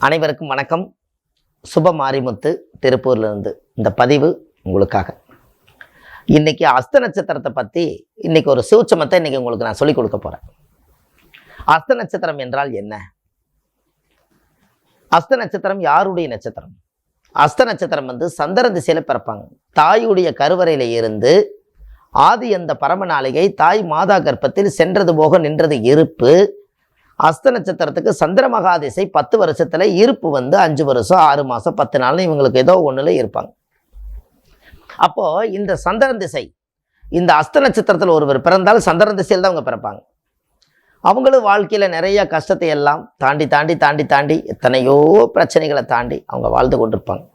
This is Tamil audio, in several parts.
அனைவருக்கும் வணக்கம். சுப மாரிமுத்து திருப்பூர்லேருந்து இந்த பதிவு உங்களுக்காக. இன்னைக்கு அஸ்த நட்சத்திரத்தை பற்றி இன்னைக்கு ஒரு சூட்சமத்தை இன்னைக்கு உங்களுக்கு நான் சொல்லிக் கொடுக்க போகிறேன். அஸ்த நட்சத்திரம் என்றால் என்ன? அஸ்த நட்சத்திரம் யாருடைய நட்சத்திரம்? அஸ்த நட்சத்திரம் சந்திர திசையில் பிறப்பாங்க. தாயுடைய கருவறையில இருந்து ஆதி அந்த பரமநாளிகை தாய் மாதா கர்ப்பத்தில் சென்றது போக நின்றது இருப்பு. அஸ்த நட்சத்திரத்துக்கு சந்திர மகாதிசை 10 வருஷத்துல இருப்பு 5 வருஷம் 6 மாதம் 10 நாள் இவங்களுக்கு ஏதோ ஒன்றுல இருப்பாங்க. அப்போ இந்த சந்திரன் திசை, இந்த அஸ்த நட்சத்திரத்தில் ஒருவர் பிறந்தால் சந்திரன் திசையில் தான் அவங்க பிறப்பாங்க. அவங்களும் வாழ்க்கையில நிறைய கஷ்டத்தை எல்லாம் தாண்டி தாண்டி தாண்டி தாண்டி எத்தனையோ பிரச்சனைகளை தாண்டி அவங்க வாழ்ந்து கொண்டிருப்பாங்க.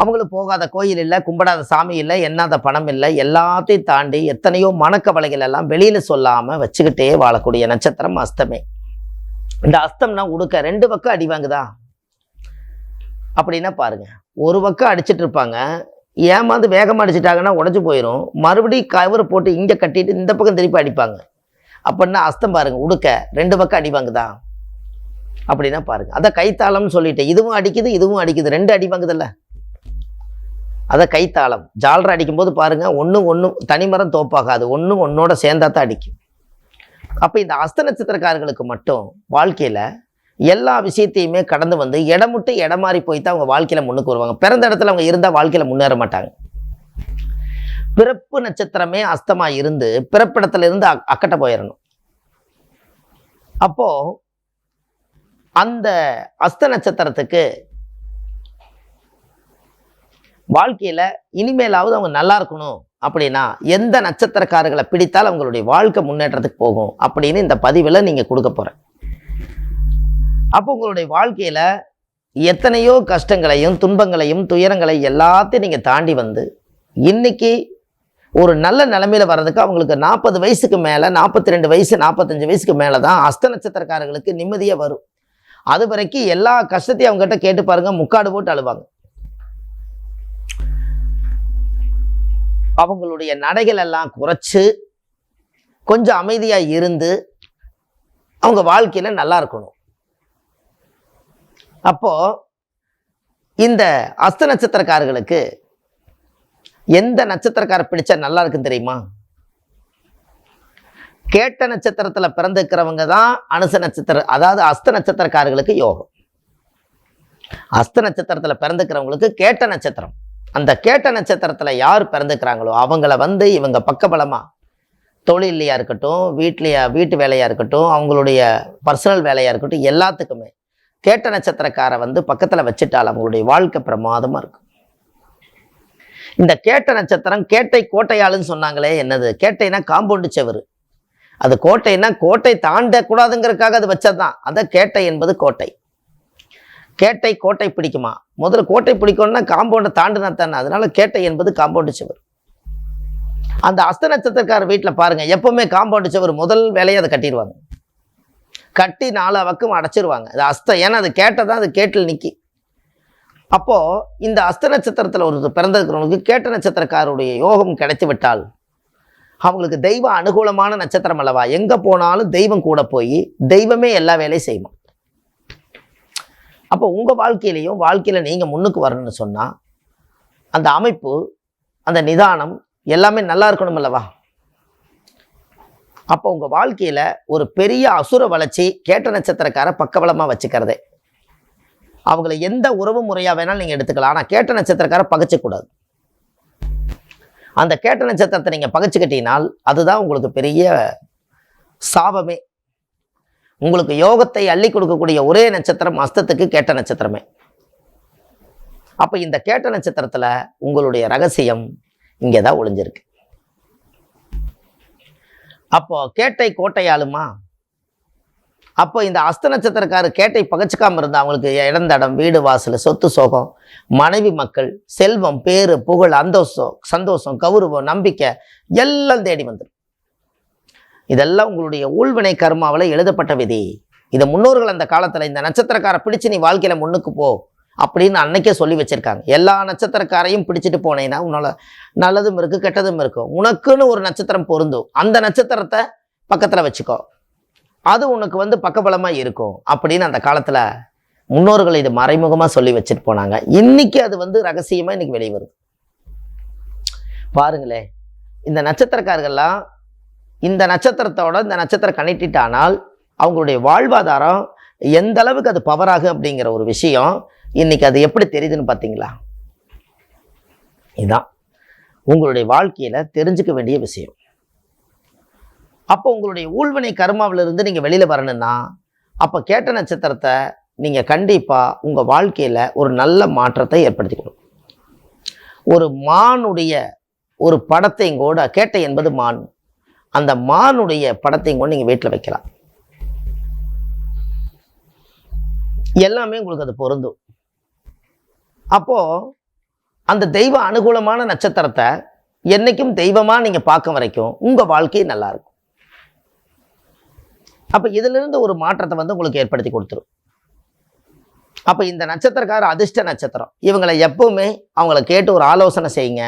அவங்களுக்கு போகாத கோயில் இல்லை, கும்பிடாத சாமி இல்லை, எண்ணாத பணம் இல்லை, எல்லாத்தையும் தாண்டி எத்தனையோ மனக்கவலைகள் எல்லாம் வெளியில சொல்லாம வச்சுக்கிட்டே வாழக்கூடிய நட்சத்திரம் அஸ்தமே. இந்த அஸ்தம்னா உடுக்க 2 பக்கம் அடி வாங்குதா அப்படின்னா பாருங்க. ஒரு பக்கம் அடிச்சுட்டு இருப்பாங்க, ஏமாந்து வேகமாக அடிச்சுட்டாங்கன்னா உடஞ்சி போயிடும். மறுபடியும் கவரை போட்டு இங்கே கட்டிட்டு இந்த பக்கம் திருப்பி அடிப்பாங்க. அப்படின்னா அஸ்தம் பாருங்க, உடுக்க 2 பக்கம் அடி வாங்குதா அப்படின்னா பாருங்க. அதை கைத்தாளம்னு சொல்லிட்டு இதுவும் அடிக்குது இதுவும் அடிக்குது, 2 அடி வாங்குதில்ல, அதை கைத்தாளம். ஜாலரை அடிக்கும்போது பாருங்க, ஒன்று தனிமரம் தோப்பாகாது, ஒன்னோட சேர்ந்தா தான் அடிக்கும். அப்போ இந்த அஸ்த நட்சத்திரக்காரர்களுக்கு மட்டும் வாழ்க்கையில் எல்லா விஷயத்தையுமே கடந்து இடமுட்டு இடம் மாறி போய் தான் அவங்க வாழ்க்கையில் முன்னுக்கு வருவாங்க. பிறந்த இடத்துல அவங்க இருந்தால் வாழ்க்கையில் முன்னேற மாட்டாங்க. பிறப்பு நட்சத்திரமே அஸ்தமா இருந்து பிறப்பிடத்துல இருந்து அக்கட்ட போயிடணும். அப்போ அந்த அஸ்த நட்சத்திரத்துக்கு வாழ்க்கையில இனிமேலாவது அவங்க நல்லா இருக்கணும் அப்படின்னா எந்த நட்சத்திரக்காரர்களை பிடித்தால் அவங்களுடைய வாழ்க்கை முன்னேற்றத்துக்கு போகும் அப்படின்னு இந்த பதிவில் நீங்க கொடுக்க போறேன். அப்போ உங்களுடைய வாழ்க்கையில எத்தனையோ கஷ்டங்களையும் துன்பங்களையும் துயரங்களையும் எல்லாத்தையும் நீங்க தாண்டி இன்னைக்கு ஒரு நல்ல நிலைமையில வர்றதுக்கு அவங்களுக்கு 40 வயசுக்கு மேல, 42 வயசு 45 வயசுக்கு மேலதான் அஸ்த நட்சத்திரக்காரர்களுக்கு நிம்மதியா வரும். அது வரைக்கும் எல்லா கஷ்டத்தையும் அவங்க கிட்ட கேட்டு பாருங்க, முக்காடு போட்டு அழுவாங்க. அவங்களுடைய நடைகள் எல்லாம் குறைச்சு கொஞ்சம் அமைதியா இருந்து அவங்க வாழ்க்கையில நல்லா இருக்கணும். அப்போ இந்த அஸ்த நட்சத்திரக்காரர்களுக்கு எந்த நட்சத்திரக்கார பிடிச்சா நல்லா இருக்குன்னு தெரியுமா? கேட்ட நட்சத்திரத்துல பிறந்திருக்கிறவங்க தான் அனுச நட்சத்திரம், அதாவது அஸ்த நட்சத்திரக்காரர்களுக்கு யோகம். அஸ்த நட்சத்திரத்துல பிறந்திருக்கிறவங்களுக்கு கேட்ட நட்சத்திரம். அந்த கேட்ட நட்சத்திரத்துல யார் பிறந்துக்கிறாங்களோ அவங்கள இவங்க பக்கபலமா தொழிலையா இருக்கட்டும், வீட்டு வேலையா இருக்கட்டும், அவங்களுடைய பர்சனல் வேலையா இருக்கட்டும், எல்லாத்துக்குமே கேட்ட நட்சத்திரக்கார பக்கத்துல வச்சுட்டால் அவங்களுடைய வாழ்க்கை பிரமாதமா இருக்கும். இந்த கேட்ட நட்சத்திரம் கேட்டை கோட்டையாளுன்னு சொன்னாங்களே, என்னது கேட்டைனா காம்பவுண்டு செவரு. அது கோட்டைன்னா கோட்டை தாண்டக்கூடாதுங்கிறதுக்காக அது வச்சதுதான். அதான் கேட்டை என்பது கோட்டை. கேட்டை கோட்டை பிடிக்குமா? முதல்ல கோட்டை பிடிக்கணும்னா காம்பவுண்டை தாண்டினா தானே. அதனால கேட்டை என்பது காம்பவுண்டு செவர். அந்த அஸ்த நட்சத்திரக்கார வீட்டில் பாருங்க, எப்பவுமே காம்பவுண்டு செவர் முதல் வேலையை அதை கட்டிடுவாங்க. கட்டி 4 பக்கம் அடைச்சிருவாங்க. அது அஸ்தம், ஏன்னா அது கேட்டதான், அது கேட்டில் நிற்கி. அப்போ இந்த அஸ்த நட்சத்திரத்தில் ஒரு பிறந்திருக்கிறவங்களுக்கு கேட்ட நட்சத்திரக்காரருடைய யோகம் கிடைத்து விட்டால் அவங்களுக்கு தெய்வ அனுகூலமான நட்சத்திரம் அல்லவா. எங்க போனாலும் தெய்வம் கூட போய் தெய்வமே எல்லா வேலையும் செய்யும். அப்போ உங்க வாழ்க்கையில நீங்க முன்னுக்கு வரணும்னு சொன்னா அந்த அமைப்பு, அந்த நிதானம் எல்லாமே நல்லா இருக்கணும் அல்லவா. அப்போ உங்க வாழ்க்கையில ஒரு பெரிய அசுர வளர்ச்சி கேட்ட நட்சத்திரக்கார பக்கபலமா வச்சுக்கிறதே. அவங்கள எந்த உறவு முறையா வேணாலும் நீங்க எடுத்துக்கலாம், ஆனா கேட்ட நட்சத்திரக்கார பகைச்சக்கூடாது. அந்த கேட்ட நட்சத்திரத்தை நீங்க பகைச்சுக்கிட்டீங்கன்னா அதுதான் உங்களுக்கு பெரிய சாபமே. உங்களுக்கு யோகத்தை அள்ளி கொடுக்கக்கூடிய ஒரே நட்சத்திரம் அஸ்தத்துக்கு கேட்ட நட்சத்திரமே. அப்ப இந்த கேட்ட நட்சத்திரத்துல உங்களுடைய ரகசியம் இங்கேதான் ஒளிஞ்சிருக்கு. அப்போ கேட்டை கோட்டையாளுமா? அப்போ இந்த அஸ்த நட்சத்திரக்காரர் கேட்டை பகச்சுக்காம இருந்தா அவங்களுக்கு இடந்தடம், வீடு வாசல், சொத்து சோகம், மனைவி மக்கள், செல்வம், பேரு புகழ், சந்தோஷம், கௌரவம், நம்பிக்கை எல்லாம் தேடி வந்துடும். இதெல்லாம் உங்களுடைய ஊழ்வினை கர்மாவில் எழுதப்பட்ட விதி. இதை முன்னோர்கள் அந்த காலத்துல இந்த நட்சத்திரக்காரை பிடிச்சு நீ வாழ்க்கையில முன்னுக்கு போ அப்படின்னு அன்னைக்கே சொல்லி வச்சிருக்காங்க. எல்லா நட்சத்திரக்காரையும் பிடிச்சிட்டு போனேன்னா உன்னால நல்லதும் இருக்கு கெட்டதும் இருக்கும். உனக்குன்னு ஒரு நட்சத்திரம் பொருந்தும், அந்த நட்சத்திரத்தை பக்கத்துல வச்சுக்கோ. அது உனக்கு வந்து பக்கபலமாக இருக்கும் அப்படின்னு அந்த காலத்தில் முன்னோர்கள் இது மறைமுகமாக சொல்லி வச்சுட்டு போனாங்க. இன்னைக்கு அது வந்து ரகசியமாக இன்னைக்கு வெளிவருது. பாருங்களேன், இந்த நட்சத்திரக்காரர்கள்லாம் இந்த நட்சத்திரத்தோட இந்த நட்சத்திரம் கனெக்ட் ஆனால் அவங்களுடைய வாழ்வாதாரம் எந்த அளவுக்கு அது பவர் ஆகும் அப்படிங்கிற ஒரு விஷயம் இன்னைக்கு அது எப்படி தெரியுதுன்னு பார்த்தீங்களா? இதுதான் உங்களுடைய வாழ்க்கையில தெரிஞ்சுக்க வேண்டிய விஷயம். அப்போ உங்களுடைய ஊழ்வினை கர்மாவிலிருந்து நீங்க வெளியில வரணும்னா அப்ப கேட்ட நட்சத்திரத்தை நீங்க கண்டிப்பா உங்க வாழ்க்கையில ஒரு நல்ல மாற்றத்தை ஏற்படுத்திக்கணும். ஒரு மானுடைய ஒரு படத்தையும் கூட, கேட்டை என்பது மான், அந்த மானுடைய படத்தையும் கூட நீங்க வீட்டில் வைக்கலாம். எல்லாமே உங்களுக்கு அது பொருந்தும். அப்போ அந்த தெய்வ அனுகூலமான நட்சத்திரத்தை என்னைக்கும் தெய்வமா நீங்க பார்க்க வரைக்கும் உங்க வாழ்க்கை நல்லா இருக்கும். அப்ப இதுல இருந்து ஒரு மாற்றத்தை வந்து உங்களுக்கு ஏற்படுத்தி கொடுத்துரும். அப்ப இந்த நட்சத்திரக்கார அதிர்ஷ்ட நட்சத்திரம், இவங்களை எப்பவுமே அவங்கள கேட்டு ஒரு ஆலோசனை செய்யுங்க.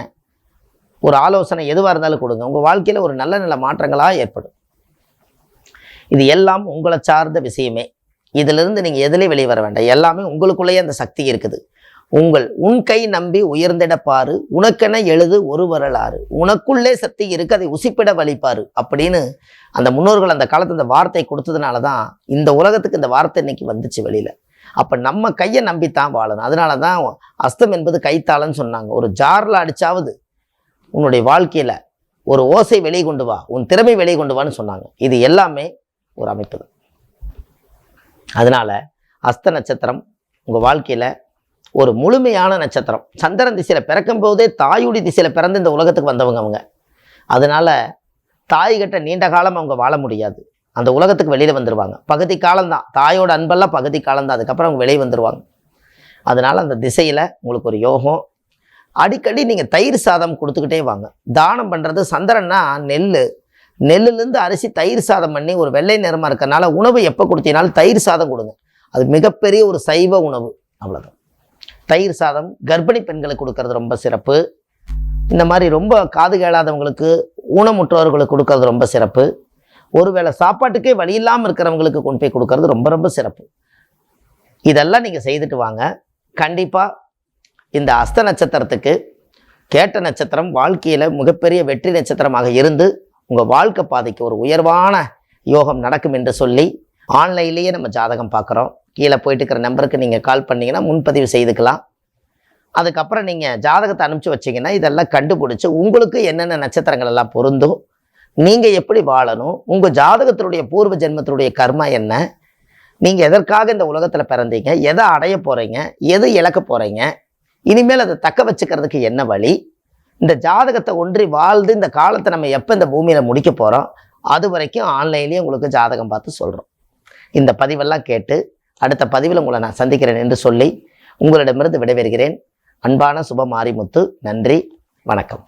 ஒரு ஆலோசனை எதுவாக இருந்தாலும் கொடுங்க. உங்க வாழ்க்கையில ஒரு நல்ல நல்ல மாற்றங்களா ஏற்படும். இது எல்லாம் உங்களை சார்ந்த விஷயமே. இதுல இருந்து நீங்க எதுலையும் வெளியே வர வேண்டாம். எல்லாமே உங்களுக்குள்ளேயே அந்த சக்தி இருக்குது. உன் கை நம்பி உயர்ந்திட பாரு, உனக்கென எழுது ஒரு வரலாறு, உனக்குள்ளே சக்தி இருக்கு, அதை உசிப்பிட வழிப்பாரு அப்படின்னு அந்த முன்னோர்கள் அந்த காலத்து இந்த வார்த்தை கொடுத்ததுனால தான் இந்த உலகத்துக்கு இந்த வார்த்தை இன்னைக்கு வந்துச்சு வெளியில. அப்ப நம்ம கையை நம்பித்தான் வாழணும். அதனால தான் அஸ்தம் என்பது கைத்தாளன்னு சொன்னாங்க. ஒரு ஜார்ல அடிச்சாவது உன்னுடைய வாழ்க்கையில ஒரு ஓசை வெளியே கொண்டு வா, உன் திறமை வெளியே கொண்டு வான்னு சொன்னாங்க. இது எல்லாமே ஒரு அமைப்பு தான். அதனால அஸ்த நட்சத்திரம் உங்க வாழ்க்கையில ஒரு முழுமையான நட்சத்திரம். சந்திரன் திசையில பிறக்கும் போதே தாயுடி திசையில பிறந்து இந்த உலகத்துக்கு வந்தவங்க அவங்க. அதனால தாய்கிட்ட நீண்ட காலம் அவங்க வாழ முடியாது. அந்த உலகத்துக்கு வெளியில வந்துடுவாங்க. பகுதி காலம்தான், தாயோட அன்பெல்லாம் பகுதி காலம்தான். அதுக்கப்புறம் அவங்க வெளியே வந்துடுவாங்க. அதனால அந்த திசையில உங்களுக்கு ஒரு யோகம். அடிக்கடி நீங்க தயிர் சாதம் கொடுத்துக்கிட்டே வாங்க. தானம் பண்றது, சந்திரன்னா நெல்லுலேருந்து அரிசி தயிர் சாதம் பண்ணி ஒரு வெள்ளை நிறமா இருக்கிறதுனால உணவு எப்போ கொடுத்தீங்கனாலும் தயிர் சாதம் கொடுங்க. அது மிகப்பெரிய ஒரு சைவ உணவு. அவ்வளோதான். தயிர் சாதம் கர்ப்பிணி பெண்களுக்கு கொடுக்கறது ரொம்ப சிறப்பு. இந்த மாதிரி ரொம்ப காது கேளாதவங்களுக்கு, ஊனமுற்றவர்களுக்கு கொடுக்கறது ரொம்ப சிறப்பு. ஒருவேளை சாப்பாட்டுக்கே வழி இல்லாமல் இருக்கிறவங்களுக்கு கொண்டு போய் கொடுக்கறது ரொம்ப ரொம்ப சிறப்பு. இதெல்லாம் நீங்கள் செய்துட்டு வாங்க. கண்டிப்பாக இந்த அஸ்த நட்சத்திரத்துக்கு கேட்ட நட்சத்திரம் வாழ்க்கையில் மிகப்பெரிய வெற்றி நட்சத்திரமாக இருந்து உங்கள் வாழ்க்கை பாதைக்கு ஒரு உயர்வான யோகம் நடக்கும் என்று சொல்லி ஆன்லைன்லேயே நம்ம ஜாதகம் பார்க்குறோம். கீழே போயிட்டு இருக்கிற நம்பருக்கு நீங்கள் கால் பண்ணிங்கன்னா முன்பதிவு செய்துக்கலாம். அதுக்கப்புறம் நீங்கள் ஜாதகத்தை அனுப்பிச்சி வச்சிங்கன்னா இதெல்லாம் கண்டுபிடிச்சி உங்களுக்கு என்னென்ன நட்சத்திரங்கள் எல்லாம் பொருந்தும், நீங்கள் எப்படி வாழணும், உங்கள் ஜாதகத்தினுடைய பூர்வ ஜென்மத்தினுடைய கர்மா என்ன, நீங்கள் எதற்காக இந்த உலகத்தில் பிறந்தீங்க, எதை அடைய போகிறீங்க, எது இழக்க போகிறீங்க, இனிமேல் அதை தக்க வச்சுக்கிறதுக்கு என்ன வழி, இந்த ஜாதகத்தை ஒன்றி வாழ்ந்து இந்த காலத்தை நம்ம எப்போ இந்த பூமியில் முடிக்க போகிறோம், அது வரைக்கும் ஆன்லைன்லேயே உங்களுக்கு ஜாதகம் பார்த்து சொல்கிறோம். இந்த பதிவெல்லாம் கேட்டு அடுத்த பதிவில் உங்களை நான் சந்திக்கிறேன் என்று சொல்லி உங்களிடமிருந்து விடைபெறுகிறேன். அன்பான சுப மாரிமுத்து. நன்றி, வணக்கம்.